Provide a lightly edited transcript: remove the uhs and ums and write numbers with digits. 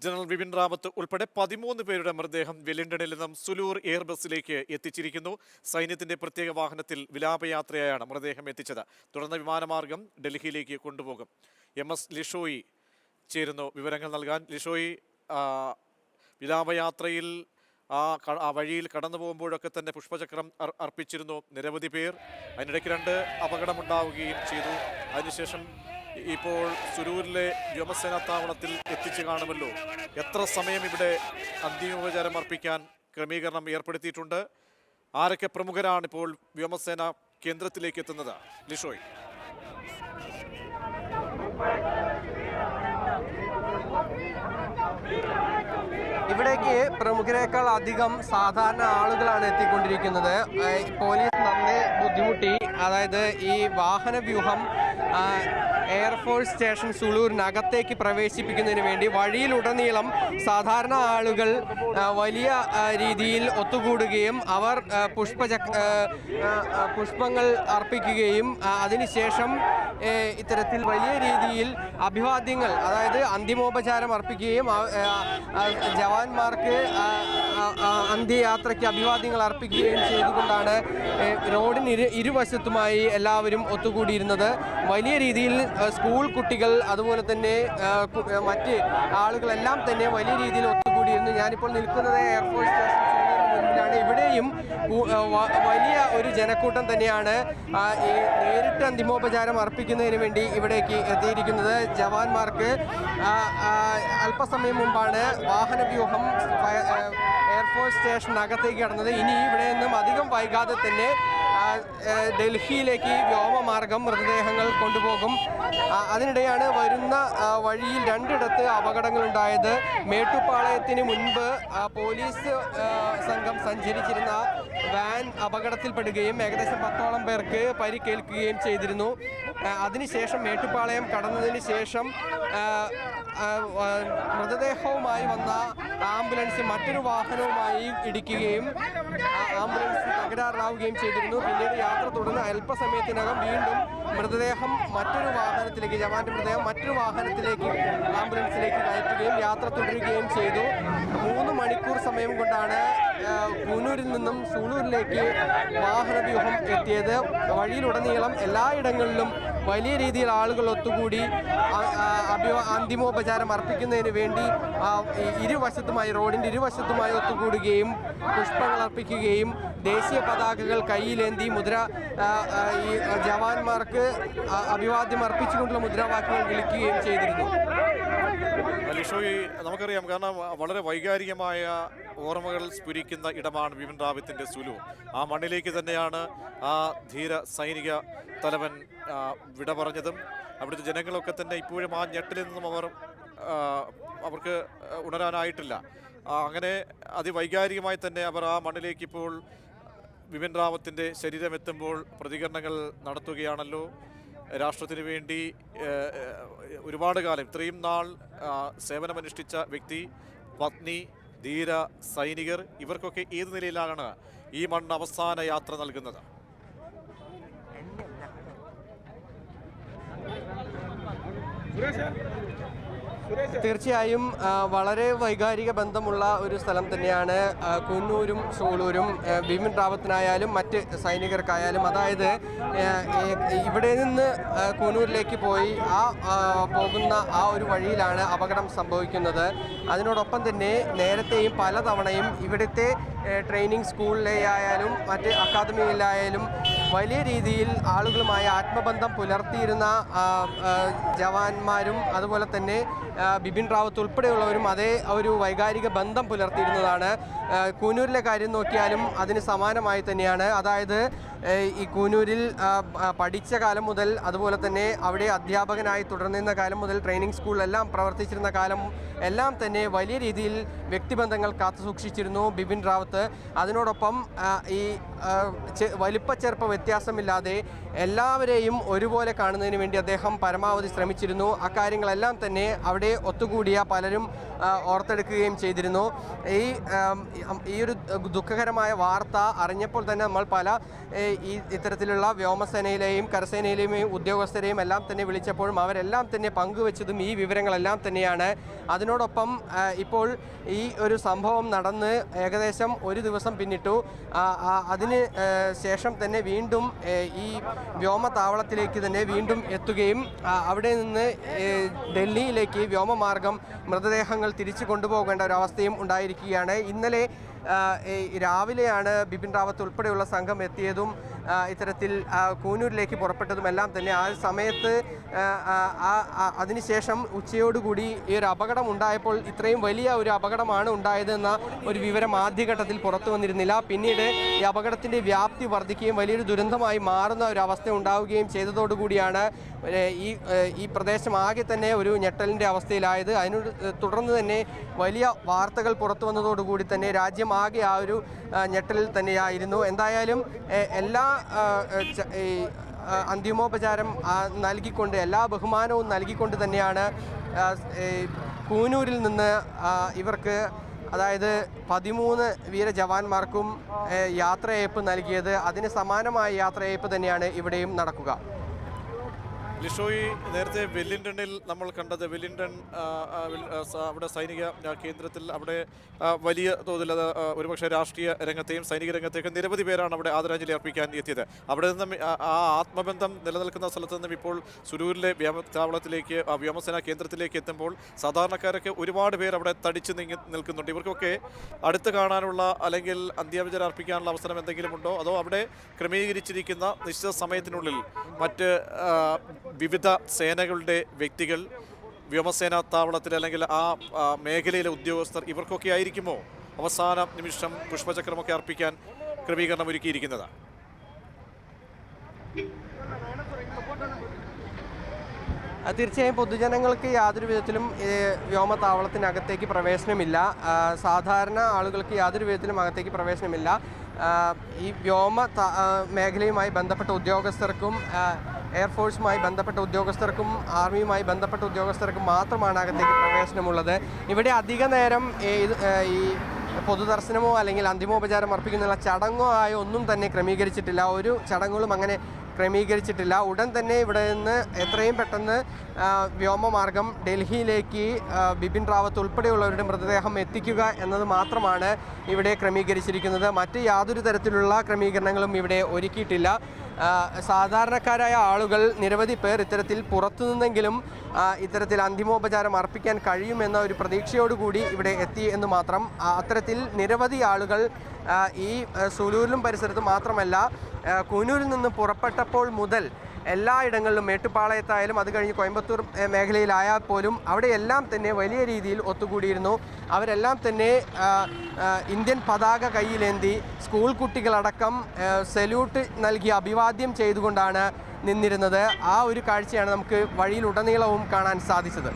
General Bipin Rawat ഉൾപ്പെടെ 13 പേരുടെ മൃതദേഹം വെല്ലിംഗ്ടണിൽ നിന്നും സുലൂർ എയർബസിലേക്ക് എത്തിച്ചിരിക്കുന്നു. സൈന്യത്തിന്റെ പ്രത്യേക വാഹനത്തിൽ വിലാപയാത്രയായാണ് മൃതദേഹം എത്തിച്ചത്. തുടർന്ന് വിമാനമാർഗം ഡൽഹിയിലേക്ക് കൊണ്ടുപോകും. MS ലിഷോയി ചേരുന്നു വിവരങ്ങൾ നൽകാൻ. ലിഷോയി, വിലാപയാത്രയിൽ ആ വഴിയിൽ കടന്നു പോകുമ്പോഴൊക്കെ തന്നെ പുഷ്പചക്രം അർപ്പിച്ചിരുന്നു നിരവധി പേർ. അതിനിടയ്ക്ക് 2 അപകടമുണ്ടാവുകയും ചെയ്തു. അതിനുശേഷം ഇപ്പോൾ സുരൂരിലെ വ്യോമസേനാ താവളത്തിൽ എത്തിച്ചു കാണുമല്ലോ. എത്ര സമയം ഇവിടെ അന്തിമോപചാരം അർപ്പിക്കാൻ ക്രമീകരണം ഏർപ്പെടുത്തിയിട്ടുണ്ട്? ആരൊക്കെ പ്രമുഖരാണ് ഇപ്പോൾ വ്യോമസേന കേന്ദ്രത്തിലേക്ക് എത്തുന്നത്? ലിഷോയ്, ഇവിടേക്ക് പ്രമുഖരെക്കാൾ അധികം സാധാരണ ആളുകളാണ് എത്തിക്കൊണ്ടിരിക്കുന്നത്. പോലീസ് നന്നേ ബുദ്ധിമുട്ടി. അതായത് ഈ വാഹന വ്യൂഹം എയർഫോഴ്സ് സ്റ്റേഷൻ സുളൂരിനകത്തേക്ക് പ്രവേശിപ്പിക്കുന്നതിന് വേണ്ടി വഴിയിലുടനീളം സാധാരണ ആളുകൾ വലിയ രീതിയിൽ ഒത്തുകൂടുകയും അവർ പുഷ്പങ്ങൾ അർപ്പിക്കുകയും അതിനുശേഷം ഇത്തരത്തിൽ വലിയ രീതിയിൽ അഭിവാദ്യങ്ങൾ, അതായത് അന്തിമോപചാരം അർപ്പിക്കുകയും ജവാന്മാർക്ക് അന്ത്യയാത്രയ്ക്ക് അഭിവാദ്യങ്ങൾ അർപ്പിക്കുകയും ചെയ്തുകൊണ്ടാണ് റോഡിന് ഇരുവശത്തുമായി എല്ലാവരും ഒത്തുകൂടിയിരുന്നത്. വലിയ രീതിയിൽ സ്കൂൾ കുട്ടികൾ അതുപോലെ തന്നെ മറ്റ് ആളുകളെല്ലാം തന്നെ വലിയ രീതിയിൽ ഒത്തുകൂടിയിരുന്നു. ഞാനിപ്പോൾ നിൽക്കുന്നത് എയർഫോഴ്സ് സ്റ്റേഷൻ മുൻപിലാണ്. ഇവിടെയും വലിയ ഒരു ജനക്കൂട്ടം തന്നെയാണ് നേരിട്ട് അന്തിമോപചാരം അർപ്പിക്കുന്നതിന് വേണ്ടി ഇവിടേക്ക് എത്തിയിരിക്കുന്നത്. ജവാന്മാർക്ക് അല്പസമയം മുമ്പാണ് വാഹനവ്യൂഹം എയർഫോഴ്സ് സ്റ്റേഷനകത്തേക്ക് കടന്നത്. ഇനി ഇവിടെ നിന്നും അധികം വൈകാതെ തന്നെ ഡൽഹിയിലേക്ക് വ്യോമമാർഗം മൃതദേഹങ്ങൾ കൊണ്ടുപോകും. അതിനിടെയാണ് വരുന്ന വഴിയിൽ 2 ഇടത്ത് അപകടങ്ങളുണ്ടായത്. മേട്ടുപ്പാളയത്തിന് മുൻപ് പോലീസ് സംഘം സഞ്ചരിച്ചിരുന്ന വാൻ അപകടത്തിൽപ്പെടുകയും ഏകദേശം 10ഓളം പേർക്ക് പരിക്കേൽക്കുകയും ചെയ്തിരുന്നു. അതിനുശേഷം മേട്ടുപ്പാളയം കടന്നതിന് ശേഷം മൃതദേഹവുമായി വന്ന ആംബുലൻസ് മറ്റൊരു വാഹനവുമായി ഇടിക്കുകയും ആംബുലൻസ് തകരാറിലാവുകയും ചെയ്തിരുന്നു. പിന്നീട് യാത്ര തുടർന്ന് അല്പസമയത്തിനകം വീണ്ടും മൃതദേഹം മറ്റൊരു വാഹനത്തിലേക്ക്, ജവാന്റെ മൃതദേഹം മറ്റൊരു വാഹനത്തിലേക്ക് ആംബുലൻസിലേക്ക് കയറ്റുകയും യാത്ര തുടരുകയും ചെയ്തു. 3 മണിക്കൂർ സമയം കൊണ്ടാണ് കൂനൂരിൽ നിന്നും സുളൂരിലേക്ക് വാഹനവ്യൂഹം എത്തിയത്. വഴിയിലുടനീളം എല്ലായിടങ്ങളിലും വലിയ രീതിയിൽ ആളുകൾ ഒത്തുകൂടി അന്തിമോപചാരം അർപ്പിക്കുന്നതിന് വേണ്ടി ഇരുവശത്തുമായി, റോഡിൻ്റെ ഇരുവശത്തുമായി ഒത്തുകൂടുകയും പുഷ്പങ്ങൾ അർപ്പിക്കുകയും ദേശീയ പതാകകൾ കയ്യിലേന്തി ഈ ജവാന്മാർക്ക് അഭിവാദ്യം അർപ്പിച്ചുകൊണ്ടുള്ള മുദ്രാവാക്യങ്ങൾ വിളിക്കുകയും ചെയ്തിരുന്നു. ലിഷോയ്, നമുക്കറിയാം, കാരണം വളരെ വൈകാരികമായ ഓർമ്മകൾ സ്ഫുരിക്കുന്ന ഇടമാണ് ബിപിൻ റാവത്തിന്റെ സുലൂർ. ആ മണ്ണിലേക്ക് തന്നെയാണ് ആ ധീര സൈനിക തലവൻ വിട പറഞ്ഞതും. അവിടുത്തെ ജനങ്ങളൊക്കെ തന്നെ ഇപ്പോഴും ആ ഞെട്ടിൽ നിന്നും അവർക്ക് ഉണരാനായിട്ടില്ല. അങ്ങനെ അതിവൈകാരികമായി തന്നെ അവർ ആ മണ്ണിലേക്ക് ഇപ്പോൾ ബിപിൻ റാവത്തിന്റെ ശരീരം എത്തുമ്പോൾ പ്രതികരണങ്ങൾ നടത്തുകയാണല്ലോ. രാഷ്ട്രത്തിന് വേണ്ടി ഒരുപാട് കാലം, ഇത്രയും നാൾ സേവനമനുഷ്ഠിച്ച വ്യക്തി, പത്നി, ധീര സൈനികർ, ഇവർക്കൊക്കെ ഏത് നിലയിലാണ് ഈ മണ്ണ് അവസാന യാത്ര നൽകുന്നത്? തീർച്ചയായും വളരെ വൈകാരിക ബന്ധമുള്ള ഒരു സ്ഥലം തന്നെയാണ് കൂനൂരും സൂളൂരും. ബിപിൻ റാവത്തിനായാലും മറ്റ് സൈനികർക്കായാലും. അതായത് ഇവിടെ നിന്ന് കൂനൂരിലേക്ക് പോയി പോകുന്ന ആ ഒരു വഴിയിലാണ് അപകടം സംഭവിക്കുന്നത്. അതിനോടൊപ്പം തന്നെ നേരത്തെയും പലതവണയും ഇവിടുത്തെ ട്രെയിനിങ് സ്കൂളിലായാലും മറ്റ് അക്കാദമിയിലായാലും വലിയ രീതിയിൽ ആളുകളുമായി ആത്മബന്ധം പുലർത്തിയിരുന്ന ജവാന്മാരും അതുപോലെ തന്നെ ബിപിൻ റാവത്ത് ഉൾപ്പെടെയുള്ളവരും അതേ ഒരു വൈകാരിക ബന്ധം പുലർത്തിയിരുന്നതാണ്. കൂനൂരിലെ കാര്യം നോക്കിയാലും അതിന് സമാനമായി തന്നെയാണ്. അതായത് ഈ കൂനൂരിൽ പഠിച്ച കാലം മുതൽ, അതുപോലെ തന്നെ അവിടെ അധ്യാപകനായി തുടർന്നിരുന്ന കാലം മുതൽ, ട്രെയിനിങ് സ്കൂളിലെല്ലാം പ്രവർത്തിച്ചിരുന്ന കാലം എല്ലാം തന്നെ വലിയ രീതിയിൽ വ്യക്തിബന്ധങ്ങൾ കാത്തുസൂക്ഷിച്ചിരുന്നു ബിപിൻ റാവത്ത്. അതിനോടൊപ്പം ഈ വലിപ്പച്ചെറുപ്പ വ്യത്യാസമില്ലാതെ എല്ലാവരെയും ഒരുപോലെ കാണുന്നതിന് വേണ്ടി അദ്ദേഹം പരമാവധി ശ്രമിച്ചിരുന്നു. അക്കാര്യങ്ങളെല്ലാം തന്നെ അവിടെ ഒത്തുകൂടിയ പലരും ഓർത്തെടുക്കുകയും ചെയ്തിരുന്നു. ഈ ഒരു ദുഃഖകരമായ വാർത്ത അറിഞ്ഞപ്പോൾ തന്നെ നമ്മൾ പല ഇത്തരത്തിലുള്ള വ്യോമസേനയിലെയും കരസേനയിലെയും ഉദ്യോഗസ്ഥരെയും എല്ലാം തന്നെ വിളിച്ചപ്പോഴും അവരെല്ലാം തന്നെ പങ്കുവച്ചതും ഈ വിവരങ്ങളെല്ലാം തന്നെയാണ്. അതിനോടൊപ്പം ഇപ്പോൾ ഈ ഒരു സംഭവം നടന്ന് ഏകദേശം ഒരു ദിവസം പിന്നിട്ടു. അതിന് ശേഷം തന്നെ വീണ്ടും ഈ വ്യോമതാവളത്തിലേക്ക് തന്നെ വീണ്ടും എത്തുകയും അവിടെ നിന്ന് ഡൽഹിയിലേക്ക് വ്യോമമാർഗം മൃതദേഹങ്ങൾ തിരിച്ചു കൊണ്ടുപോകേണ്ട ഒരു അവസ്ഥയും ഉണ്ടായിരിക്കുകയാണ്. ഇന്നലെ രാവിലെയാണ് ബിപിൻ റാവത്ത് ഉൾപ്പെടെയുള്ള സംഘം എത്തിയതും ഇത്തരത്തിൽ കൂനൂരിലേക്ക് പുറപ്പെട്ടതും എല്ലാം തന്നെ. ആ സമയത്ത് അതിനുശേഷം ഉച്ചയോടുകൂടി ഈ ഒരു അപകടം ഉണ്ടായപ്പോൾ ഇത്രയും വലിയ ഒരു അപകടമാണ് ഉണ്ടായതെന്ന ഒരു വിവരം ആദ്യഘട്ടത്തിൽ പുറത്തു വന്നിരുന്നില്ല. പിന്നീട് ഈ അപകടത്തിൻ്റെ വ്യാപ്തി വർദ്ധിക്കുകയും വലിയൊരു ദുരന്തമായി മാറുന്ന ഒരു അവസ്ഥ ഉണ്ടാവുകയും ചെയ്തതോടുകൂടിയാണ് ഈ പ്രദേശം ആകെ തന്നെ ഒരു ഞെട്ടലിൻ്റെ അവസ്ഥയിലായത്. അതിനു തുടർന്ന് തന്നെ വലിയ വാർത്തകൾ പുറത്തു വന്നതോടുകൂടി തന്നെ രാജ്യം ആകെ ആ ഒരു ഞെട്ടലിൽ തന്നെയായിരുന്നു. എന്തായാലും എല്ലാ അന്തിമോപചാരം നൽകിക്കൊണ്ട് എല്ലാ ബഹുമാനവും നൽകിക്കൊണ്ട് തന്നെയാണ് കൂനൂരിൽ നിന്ന് ഇവർക്ക്, അതായത് 13 വീരജവാന്മാർക്കും യാത്രയയപ്പ് നൽകിയത്. അതിന് സമാനമായ യാത്രയയപ്പ് തന്നെയാണ് ഇവിടെയും നടക്കുക. ലിഷോയി, നേരത്തെ വെല്ലിംഗ്ടണിൽ നമ്മൾ കണ്ടത്, വെല്ലിംഗ്ടൺ അവിടെ സൈനിക കേന്ദ്രത്തിൽ അവിടെ വലിയ തോതിൽ ഒരുപക്ഷെ രാഷ്ട്രീയ രംഗത്തെയും സൈനിക രംഗത്തെയൊക്കെ നിരവധി പേരാണ് അവിടെ ആദരാഞ്ജലി അർപ്പിക്കാൻ എത്തിയത്. അവിടെ നിന്നും ആ ആത്മബന്ധം നിലനിൽക്കുന്ന സ്ഥലത്ത് നിന്നും ഇപ്പോൾ സുരൂരിലെ വ്യോമതാവളത്തിലേക്ക് വ്യോമസേനാ കേന്ദ്രത്തിലേക്ക് എത്തുമ്പോൾ സാധാരണക്കാരൊക്കെ ഒരുപാട് പേർ അവിടെ തടിച്ചു നിൽക്കുന്നുണ്ട്. ഇവർക്കൊക്കെ അടുത്ത് കാണാനുള്ള അല്ലെങ്കിൽ അന്ത്യാഞ്ജലി അർപ്പിക്കാനുള്ള അവസരം എന്തെങ്കിലും ഉണ്ടോ? അതോ അവിടെ ക്രമീകരിച്ചിരിക്കുന്ന നിശ്ചിത സമയത്തിനുള്ളിൽ മറ്റ് വിവിധ സേനകളുടെ വ്യക്തികൾ, വ്യോമസേനാ താവളത്തിൽ അല്ലെങ്കിൽ ആ മേഖലയിലെ ഉദ്യോഗസ്ഥർ ഇവർക്കൊക്കെ ആയിരിക്കുമോ അവസാന നിമിഷം പുഷ്പചക്രമൊക്കെ അർപ്പിക്കാൻ ക്രമീകരണം ഒരുക്കിയിരിക്കുന്നത്? തീർച്ചയായും പൊതുജനങ്ങൾക്ക് യാതൊരു വിധത്തിലും വ്യോമതാവളത്തിനകത്തേക്ക് പ്രവേശനമില്ല. സാധാരണ ആളുകൾക്ക് യാതൊരു വിധത്തിലും അകത്തേക്ക് പ്രവേശനമില്ല. ഈ വ്യോമ മേഖലയുമായി ബന്ധപ്പെട്ട ഉദ്യോഗസ്ഥർക്കും എയർഫോഴ്സുമായി ബന്ധപ്പെട്ട ഉദ്യോഗസ്ഥർക്കും ആർമിയുമായി ബന്ധപ്പെട്ട ഉദ്യോഗസ്ഥർക്കും മാത്രമാണ് അകത്തേക്ക് പ്രവേശനമുള്ളത്. ഇവിടെ അധിക നേരം ഈ പൊതുദർശനമോ അല്ലെങ്കിൽ അന്തിമോപചാരം അർപ്പിക്കുന്നതിനുള്ള ചടങ്ങോ ആയോ ഒന്നും തന്നെ ക്രമീകരിച്ചിട്ടില്ല. ഒരു ചടങ്ങുകളും അങ്ങനെ ക്രമീകരിച്ചിട്ടില്ല. ഉടൻ തന്നെ ഇവിടെ നിന്ന് എത്രയും പെട്ടെന്ന് വ്യോമമാർഗം ഡൽഹിയിലേക്ക് ബിപിൻ റാവത്ത് ഉൾപ്പെടെയുള്ളവരുടെ മൃതദേഹം എത്തിക്കുക എന്നത് മാത്രമാണ് ഇവിടെ ക്രമീകരിച്ചിരിക്കുന്നത്. മറ്റ് യാതൊരു തരത്തിലുള്ള ക്രമീകരണങ്ങളും ഇവിടെ ഒരുക്കിയിട്ടില്ല. സാധാരണക്കാരായ ആളുകൾ നിരവധി പേർ ഇത്തരത്തിൽ പുറത്തുനിന്നെങ്കിലും ഇത്തരത്തിൽ അന്തിമോപചാരം അർപ്പിക്കാൻ കഴിയുമെന്ന ഒരു പ്രതീക്ഷയോടുകൂടി ഇവിടെ എത്തി എന്ന് മാത്രം. അത്തരത്തിൽ നിരവധി ആളുകൾ ഈ സുലൂരിലും പരിസരത്തും മാത്രമല്ല, കൂനൂരിൽ നിന്ന് പുറപ്പെട്ടപ്പോൾ മുതൽ എല്ലായിടങ്ങളിലും, മേട്ടുപ്പാളയത്തായാലും അത് കഴിഞ്ഞ് കോയമ്പത്തൂർ മേഖലയിലായാൽ പോലും അവിടെയെല്ലാം തന്നെ വലിയ രീതിയിൽ ഒത്തുകൂടിയിരുന്നു. അവരെല്ലാം തന്നെ ഇന്ത്യൻ പതാക കയ്യിലേന്തി സ്കൂൾ കുട്ടികളടക്കം സല്യൂട്ട് നൽകി അഭിവാദ്യം ചെയ്തുകൊണ്ടാണ് നിന്നിരുന്നത്. ആ ഒരു കാഴ്ചയാണ് നമുക്ക് വഴിയിലുടനീളവും കാണാൻ സാധിച്ചത്.